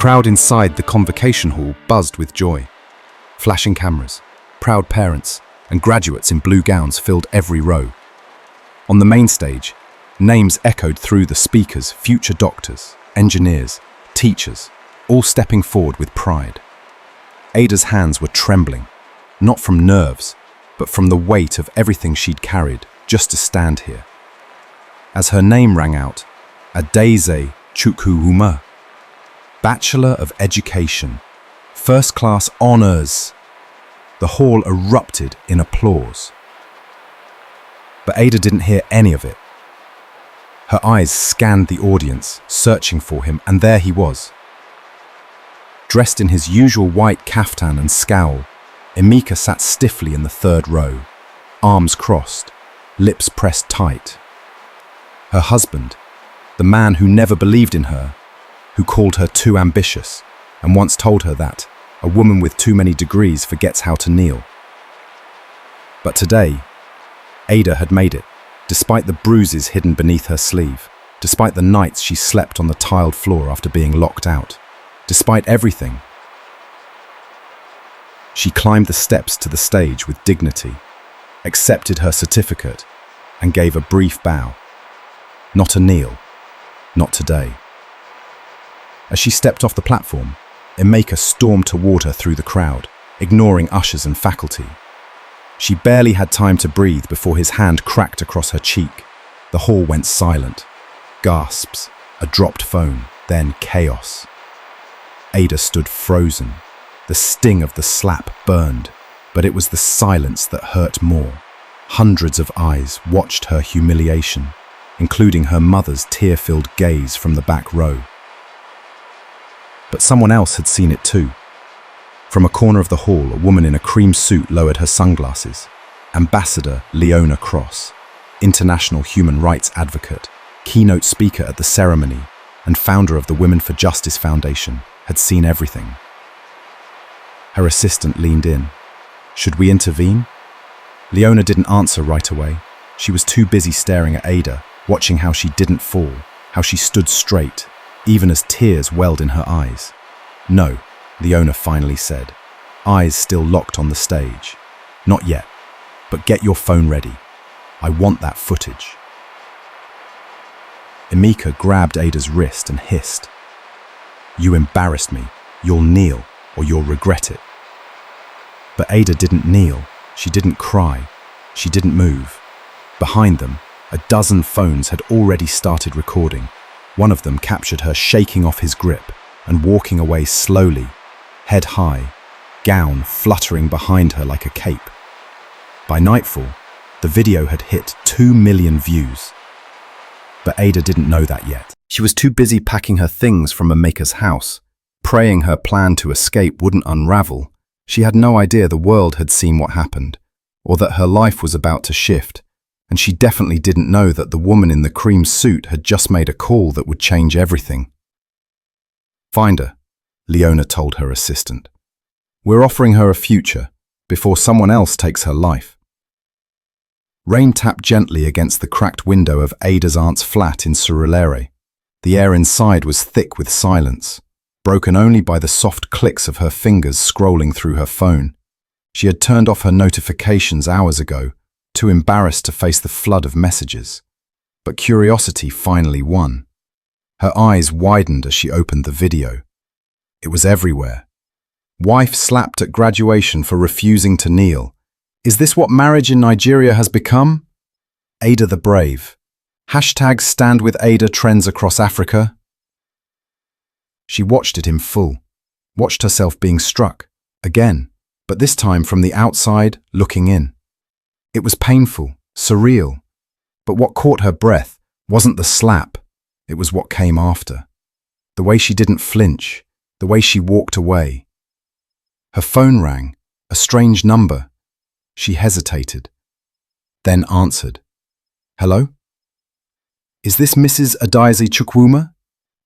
crowd inside the convocation hall buzzed with joy. Flashing cameras, proud parents, and graduates in blue gowns filled every row. On the main stage, names echoed through the speakers: future doctors, engineers, teachers, all stepping forward with pride. Ada's hands were trembling, not from nerves, but from the weight of everything she'd carried just to stand here. As her name rang out, Adeze Chukwuma, Bachelor of Education, first-class honours. The hall erupted in applause. But Ada didn't hear any of it. Her eyes scanned the audience, searching for him, and there he was. Dressed in his usual white kaftan and scowl, Emeka sat stiffly in the third row, arms crossed, lips pressed tight. Her husband, the man who never believed in her, who called her too ambitious, and once told her that a woman with too many degrees forgets how to kneel. But today, Ada had made it, despite the bruises hidden beneath her sleeve, despite the nights she slept on the tiled floor after being locked out, despite everything. She climbed the steps to the stage with dignity, accepted her certificate, and gave a brief bow. Not a kneel, not today. As she stepped off the platform, Emeka stormed toward her through the crowd, ignoring ushers and faculty. She barely had time to breathe before his hand cracked across her cheek. The hall went silent. Gasps, a dropped phone, then chaos. Ada stood frozen. The sting of the slap burned, but it was the silence that hurt more. Hundreds of eyes watched her humiliation, including her mother's tear-filled gaze from the back row. But someone else had seen it too. From a corner of the hall, a woman in a cream suit lowered her sunglasses. Ambassador Leona Cross, international human rights advocate, keynote speaker at the ceremony, and founder of the Women for Justice Foundation, had seen everything. Her assistant leaned in. Should we intervene? Leona didn't answer right away. She was too busy staring at Ada, watching how she didn't fall, how she stood straight, even as tears welled in her eyes. No, Leona finally said, eyes still locked on the stage. Not yet, but get your phone ready. I want that footage. Emeka grabbed Ada's wrist and hissed. You embarrassed me. You'll kneel, or you'll regret it. But Ada didn't kneel. She didn't cry. She didn't move. Behind them, a dozen phones had already started recording. One of them captured her shaking off his grip and walking away slowly, head high, gown fluttering behind her like a cape. By nightfall, the video had hit 2 million views. But Ada didn't know that yet. She was too busy packing her things from Emeka's house, praying her plan to escape wouldn't unravel. She had no idea the world had seen what happened, or that her life was about to shift, and she definitely didn't know that the woman in the cream suit had just made a call that would change everything. Find her, Leona told her assistant. We're offering her a future before someone else takes her life. Rain tapped gently against the cracked window of Ada's aunt's flat in Surulere. The air inside was thick with silence, broken only by the soft clicks of her fingers scrolling through her phone. She had turned off her notifications hours ago, too embarrassed to face the flood of messages. But curiosity finally won. Her eyes widened as she opened the video. It was everywhere. Wife slapped at graduation for refusing to kneel. Is this what marriage in Nigeria has become? Ada the Brave. Hashtag Stand with Ada trends across Africa. She watched it in full, watched herself being struck, again, but this time from the outside, looking in. It was painful, surreal, but what caught her breath wasn't the slap, it was what came after. The way she didn't flinch, the way she walked away. Her phone rang, a strange number. She hesitated, then answered. Hello? Is this Mrs. Adeze Chukwuma?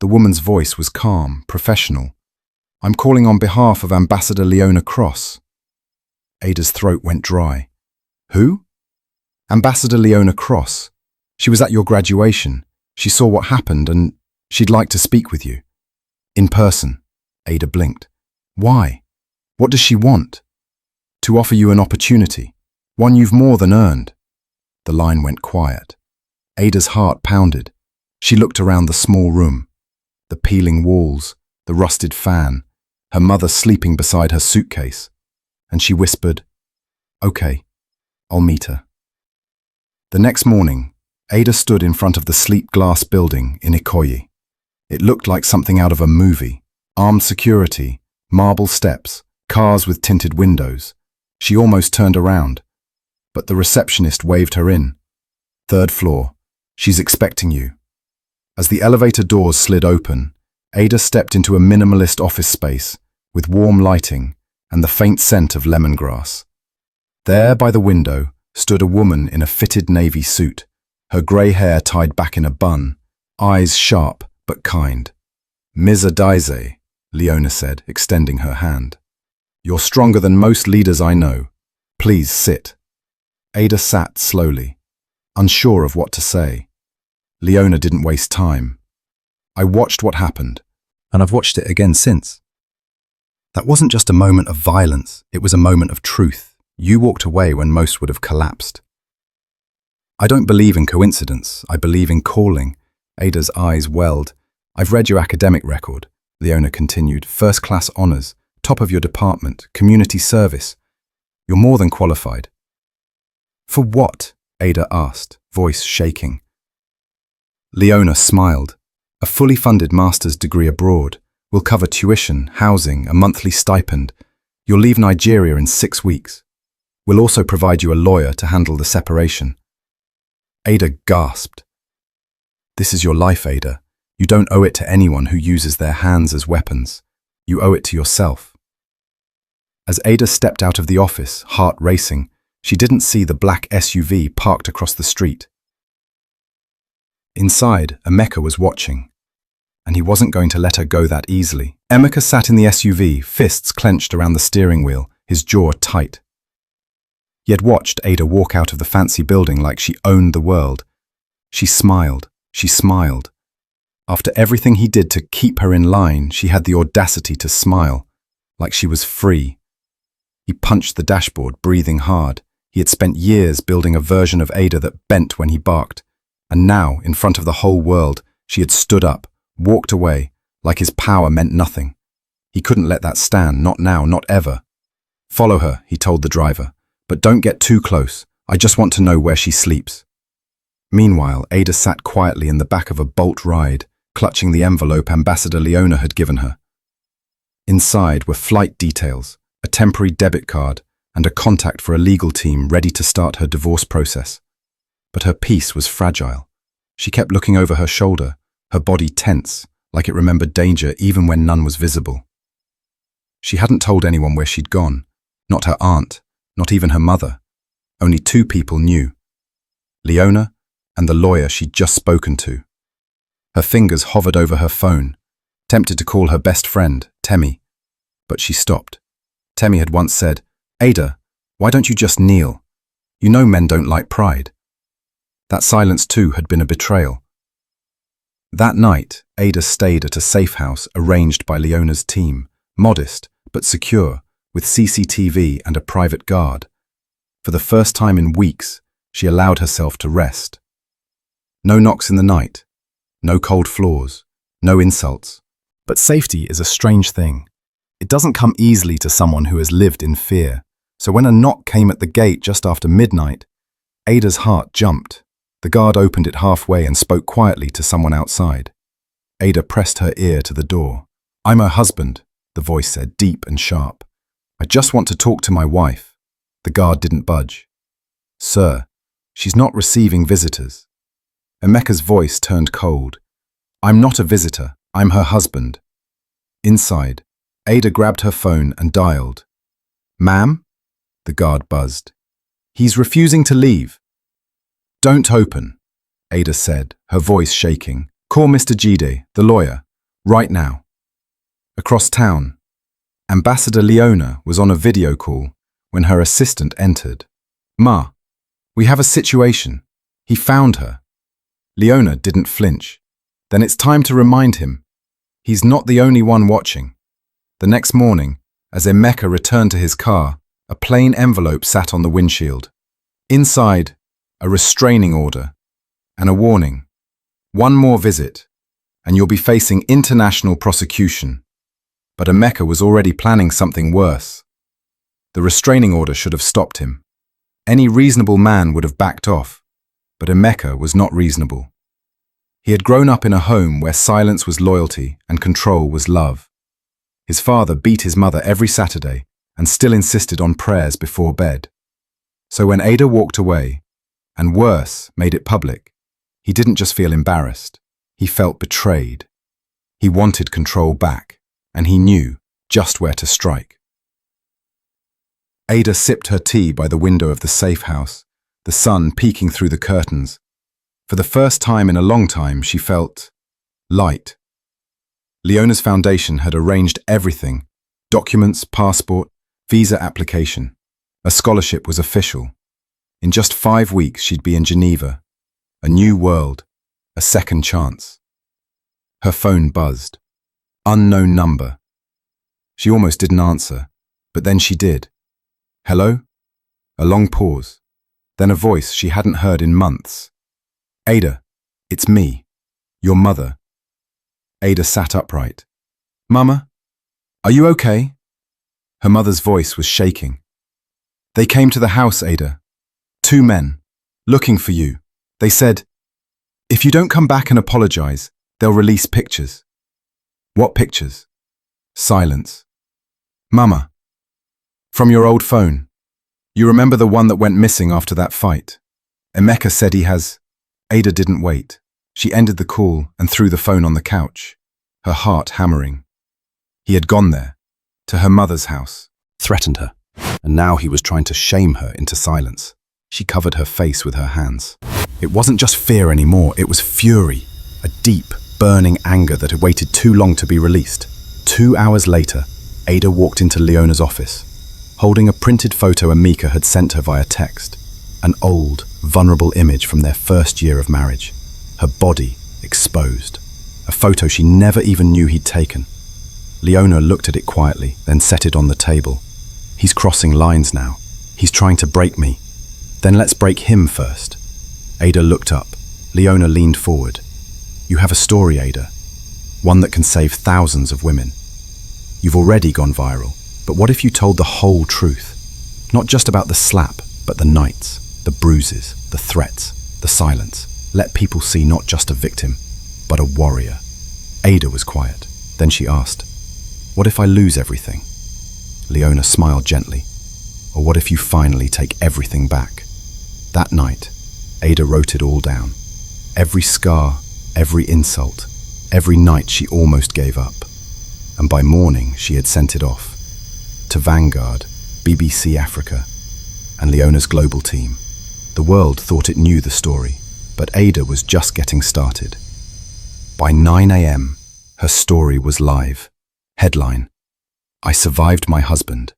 The woman's voice was calm, professional. I'm calling on behalf of Ambassador Leona Cross. Ada's throat went dry. Who? Ambassador Leona Cross. She was at your graduation. She saw what happened and she'd like to speak with you. In person. Ada blinked. Why? What does she want? To offer you an opportunity, one you've more than earned. The line went quiet. Ada's heart pounded. She looked around the small room. The peeling walls, the rusted fan, her mother sleeping beside her suitcase. And she whispered, "Okay, I'll meet her." The next morning, Ada stood in front of the sleek glass building in Ikoyi. It looked like something out of a movie. Armed security, marble steps, cars with tinted windows. She almost turned around, but the receptionist waved her in. "Third floor. She's expecting you." As the elevator doors slid open, Ada stepped into a minimalist office space with warm lighting and the faint scent of lemongrass. There by the window stood a woman in a fitted navy suit, her grey hair tied back in a bun, eyes sharp but kind. "Ms. Adaize," Leona said, extending her hand. "You're stronger than most leaders I know. Please sit." Ada sat slowly, unsure of what to say. Leona didn't waste time. "I watched what happened, and I've watched it again since. That wasn't just a moment of violence, it was a moment of truth. You walked away when most would have collapsed." "I don't believe in coincidence, I believe in calling." Ada's eyes welled. "I've read your academic record," Leona continued. "First-class honours, top of your department, community service. You're more than qualified." "For what?" Ada asked, voice shaking. Leona smiled. "A fully funded master's degree abroad. Will cover tuition, housing, a monthly stipend. You'll leave Nigeria in 6 weeks. We'll also provide you a lawyer to handle the separation." Ada gasped. "This is your life, Ada. You don't owe it to anyone who uses their hands as weapons. You owe it to yourself." As Ada stepped out of the office, heart racing, she didn't see the black SUV parked across the street. Inside, Emeka was watching, and he wasn't going to let her go that easily. Emeka sat in the SUV, fists clenched around the steering wheel, his jaw tight. He had watched Ada walk out of the fancy building like she owned the world. She smiled. After everything he did to keep her in line, she had the audacity to smile, like she was free. He punched the dashboard, breathing hard. He had spent years building a version of Ada that bent when he barked. And now, in front of the whole world, she had stood up, walked away, like his power meant nothing. He couldn't let that stand, not now, not ever. "Follow her," he told the driver, "but don't get too close. I just want to know where she sleeps." Meanwhile, Ada sat quietly in the back of a Bolt ride, clutching the envelope Ambassador Leona had given her. Inside were flight details, a temporary debit card, and a contact for a legal team ready to start her divorce process. But her peace was fragile. She kept looking over her shoulder, her body tense, like it remembered danger even when none was visible. She hadn't told anyone where she'd gone, not her aunt, not even her mother. Only 2 people knew, Leona and the lawyer she'd just spoken to. Her fingers hovered over her phone, tempted to call her best friend, Temi. But she stopped. Temi had once said, "Ada, why don't you just kneel? You know men don't like pride." That silence too had been a betrayal. That night, Ada stayed at a safe house arranged by Leona's team, modest but secure, with CCTV and a private guard. For the first time in weeks, she allowed herself to rest. No knocks in the night, no cold floors, no insults. But safety is a strange thing. It doesn't come easily to someone who has lived in fear. So when a knock came at the gate just after midnight, Ada's heart jumped. The guard opened it halfway and spoke quietly to someone outside. Ada pressed her ear to the door. "I'm her husband," the voice said, deep and sharp. "I just want to talk to my wife." The guard didn't budge. "Sir, she's not receiving visitors." Emeka's voice turned cold. "I'm not a visitor. I'm her husband." Inside, Ada grabbed her phone and dialed. "Ma'am?" The guard buzzed. "He's refusing to leave." "Don't open," Ada said, her voice shaking. "Call Mr. Jide, the lawyer, right now." Across town, Ambassador Leona was on a video call when her assistant entered. "Ma, we have a situation. He found her." Leona didn't flinch. "Then it's time to remind him. He's not the only one watching." The next morning, as Emeka returned to his car, a plain envelope sat on the windshield. Inside, a restraining order and a warning. One more visit, and you'll be facing international prosecution. But Emeka was already planning something worse. The restraining order should have stopped him. Any reasonable man would have backed off, but Emeka was not reasonable. He had grown up in a home where silence was loyalty and control was love. His father beat his mother every Saturday and still insisted on prayers before bed. So when Ada walked away, and worse, made it public, he didn't just feel embarrassed, he felt betrayed. He wanted control back, and he knew just where to strike. Ada sipped her tea by the window of the safe house, the sun peeking through the curtains. For the first time in a long time, she felt light. Leona's foundation had arranged everything: documents, passport, visa application. A scholarship was official. In just 5 weeks, she'd be in Geneva. A new world, a second chance. Her phone buzzed. Unknown number. She almost didn't answer, but then she did. Hello? A long pause. Then a voice she hadn't heard in months. Ada, it's me, your mother. Ada sat upright. Mama, are you okay? Her mother's voice was shaking. They came to the house, Ada. 2 men, looking for you. They said, if you don't come back and apologize, they'll release pictures. What pictures? Silence. Mama. From your old phone. You remember the one that went missing after that fight? Emeka said he has. Ada didn't wait. She ended the call and threw the phone on the couch, her heart hammering. He had gone there, to her mother's house, threatened her, and now he was trying to shame her into silence. She covered her face with her hands. It wasn't just fear anymore, it was fury, a deep, burning anger that had waited too long to be released. 2 hours later, Ada walked into Leona's office, holding a printed photo Emeka had sent her via text, an old, vulnerable image from their first year of marriage, her body exposed, a photo she never even knew he'd taken. Leona looked at it quietly, then set it on the table. He's crossing lines now. He's trying to break me. Then let's break him first. Ada looked up. Leona leaned forward. You have a story, Ada. One that can save thousands of women. You've already gone viral, but what if you told the whole truth? Not just about the slap, but the nights, the bruises, the threats, the silence. Let people see not just a victim, but a warrior. Ada was quiet. Then she asked, what if I lose everything? Leona smiled gently. Or what if you finally take everything back? That night, Ada wrote it all down. Every scar, every insult, every night she almost gave up. And by morning, she had sent it off. To Vanguard, BBC Africa, and Leona's global team. The world thought it knew the story, but Ada was just getting started. By 9 a.m., her story was live. Headline: I survived my husband.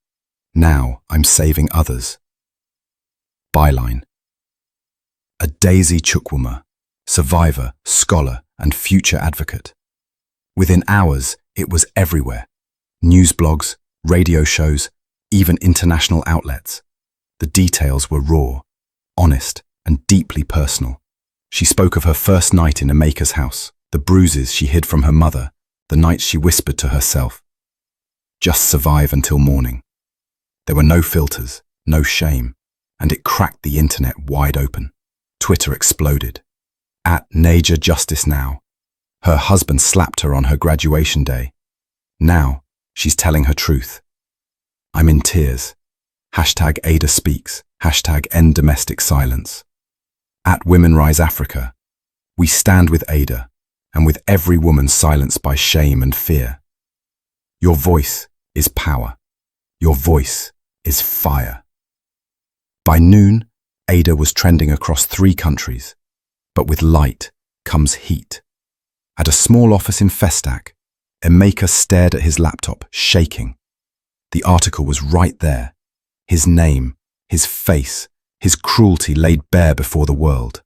Now I'm saving others. Byline: a Daisy Chukwuma, survivor, scholar, and future advocate. Within hours, it was everywhere. News blogs, radio shows, even international outlets. The details were raw, honest, and deeply personal. She spoke of her first night in Emeka's house, the bruises she hid from her mother, the nights she whispered to herself, just survive until morning. There were no filters, no shame, and it cracked the internet wide open. Twitter exploded. At Naja Justice Now. Her husband slapped her on her graduation day. Now, she's telling her truth. I'm in tears. Hashtag Ada Speaks. Hashtag End Domestic Silence. At Women Rise Africa. We stand with Ada, and with every woman silenced by shame and fear. Your voice is power. Your voice is fire. By noon, Ada was trending across 3 countries, but with light comes heat. At a small office in Festac, Emeka stared at his laptop, shaking. The article was right there. His name, his face, his cruelty laid bare before the world.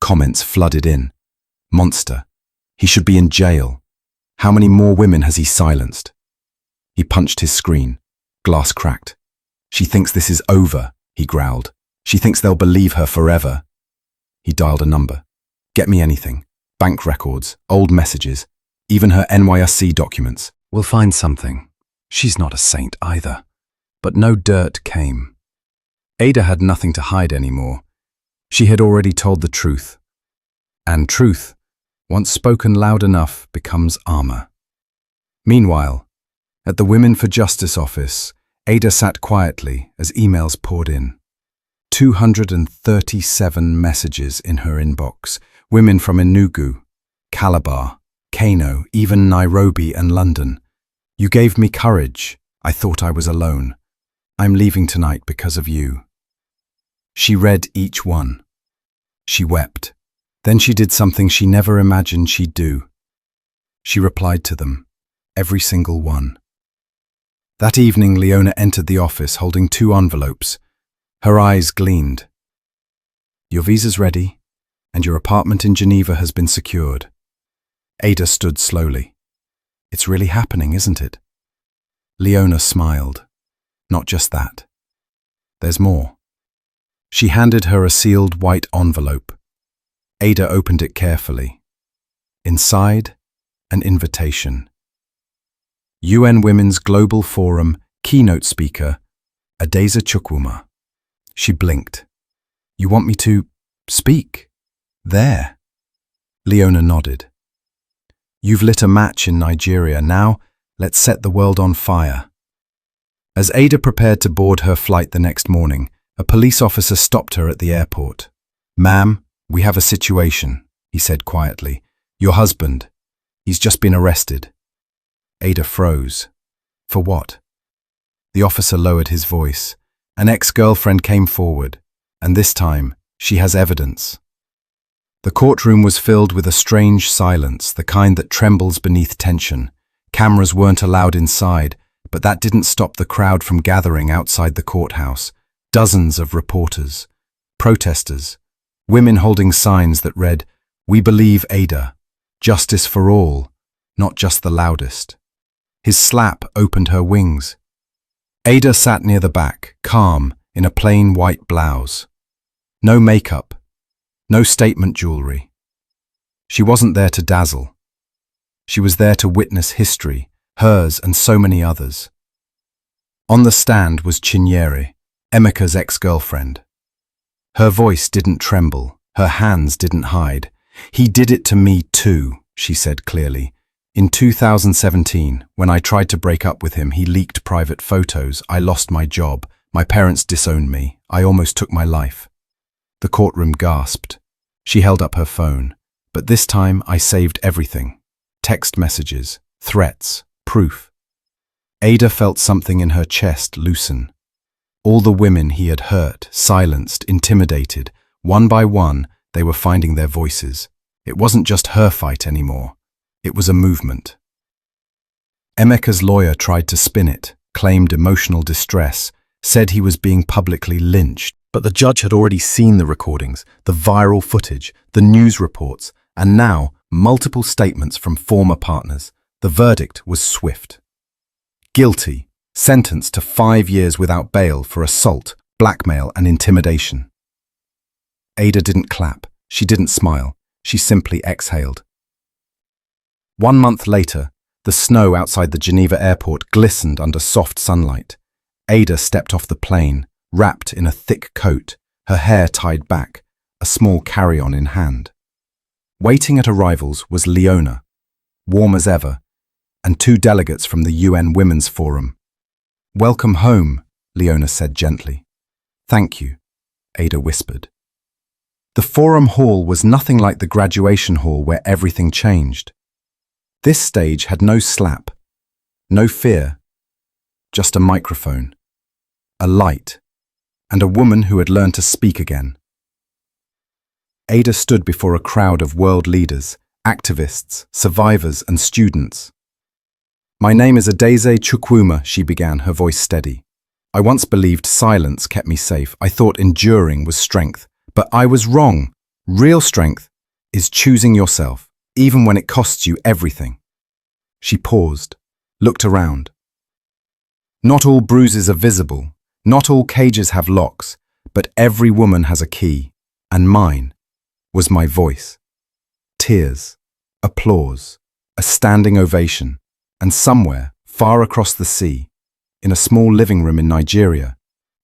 Comments flooded in. Monster. He should be in jail. How many more women has he silenced? He punched his screen. Glass cracked. "She thinks this is over," he growled. "She thinks they'll believe her forever." He dialed a number. "Get me anything. Bank records, old messages, even her NYSC documents. We'll find something." She's not a saint either. But no dirt came. Ada had nothing to hide anymore. She had already told the truth. And truth, once spoken loud enough, becomes armor. Meanwhile, at the Women for Justice office, Ada sat quietly as emails poured in. 237 messages in her inbox. Women from Enugu, Calabar, Kano, even Nairobi and London. "You gave me courage. I thought I was alone. I'm leaving tonight because of you." She read each one. She wept. Then she did something she never imagined she'd do. She replied to them, every single one. That evening, Leona entered the office holding 2 envelopes. Her eyes gleamed. "Your visa's ready, and your apartment in Geneva has been secured." Ada stood slowly. "It's really happening, isn't it?" Leona smiled. "Not just that. There's more." She handed her a sealed white envelope. Ada opened it carefully. Inside, an invitation. UN Women's Global Forum keynote speaker, Adeza Chukwuma. She blinked. "You want me to speak? There?" Leona nodded. "You've lit a match in Nigeria. Now, let's set the world on fire." As Ada prepared to board her flight the next morning, a police officer stopped her at the airport. "Ma'am, we have a situation," he said quietly. "Your husband, he's just been arrested." Ada froze. "For what?" The officer lowered his voice. An ex-girlfriend came forward, and this time, she has evidence. The courtroom was filled with a strange silence, the kind that trembles beneath tension. Cameras weren't allowed inside, but that didn't stop the crowd from gathering outside the courthouse. Dozens of reporters, protesters, women holding signs that read, "We believe Ada. Justice for all, not just the loudest." His slap opened her wings. Ada sat near the back, calm, in a plain white blouse. No makeup, no statement jewelry. She wasn't there to dazzle. She was there to witness history, hers and so many others. On the stand was Chinyere, Emeka's ex-girlfriend. Her voice didn't tremble, her hands didn't hide. "He did it to me too," she said clearly. "In 2017, when I tried to break up with him, he leaked private photos. I lost my job. My parents disowned me. I almost took my life." The courtroom gasped. She held up her phone. "But this time I saved everything. Text messages, threats, proof." Ada felt something in her chest loosen. All the women he had hurt, silenced, intimidated, one by one, they were finding their voices. It wasn't just her fight anymore. It was a movement. Emeka's lawyer tried to spin it, claimed emotional distress, said he was being publicly lynched. But the judge had already seen the recordings, the viral footage, the news reports, and now multiple statements from former partners. The verdict was swift. Guilty, sentenced to 5 years without bail for assault, blackmail, and intimidation. Ada didn't clap. She didn't smile. She simply exhaled. 1 month later, the snow outside the Geneva airport glistened under soft sunlight. Ada stepped off the plane, wrapped in a thick coat, her hair tied back, a small carry-on in hand. Waiting at arrivals was Leona, warm as ever, and 2 delegates from the UN Women's Forum. "Welcome home," Leona said gently. "Thank you," Ada whispered. The forum hall was nothing like the graduation hall where everything changed. This stage had no slap, no fear, just a microphone, a light, and a woman who had learned to speak again. Ada stood before a crowd of world leaders, activists, survivors, and students. "My name is Adeza Chukwuma," she began, her voice steady. "I once believed silence kept me safe. I thought enduring was strength. But I was wrong. Real strength is choosing yourself, even when it costs you everything." She paused, looked around. Not all bruises are visible, not all cages have locks, but every woman has a key, and mine was my voice. Tears, applause, a standing ovation, and somewhere, far across the sea, in a small living room in Nigeria,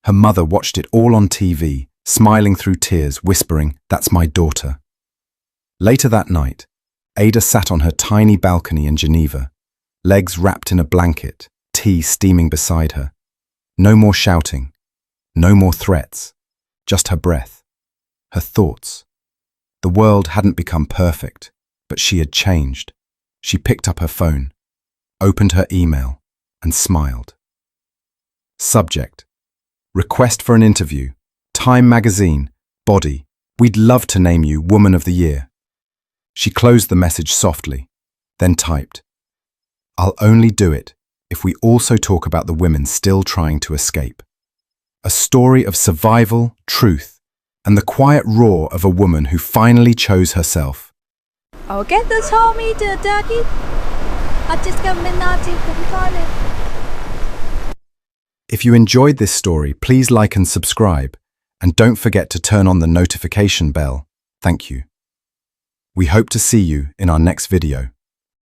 her mother watched it all on TV, smiling through tears, whispering, "That's my daughter." Later that night, Ada sat on her tiny balcony in Geneva, legs wrapped in a blanket, tea steaming beside her. No more shouting, no more threats, just her breath, her thoughts. The world hadn't become perfect, but she had changed. She picked up her phone, opened her email, and smiled. Subject: request for an interview. Time magazine. Body: we'd love to name you Woman of the Year. She closed the message softly, then typed, "I'll only do it if we also talk about the women still trying to escape. A story of survival, truth, and the quiet roar of a woman who finally chose herself." I'll get this homie to Ducky. I just got Minati from it. If you enjoyed this story, please like and subscribe, and don't forget to turn on the notification bell. Thank you. We hope to see you in our next video.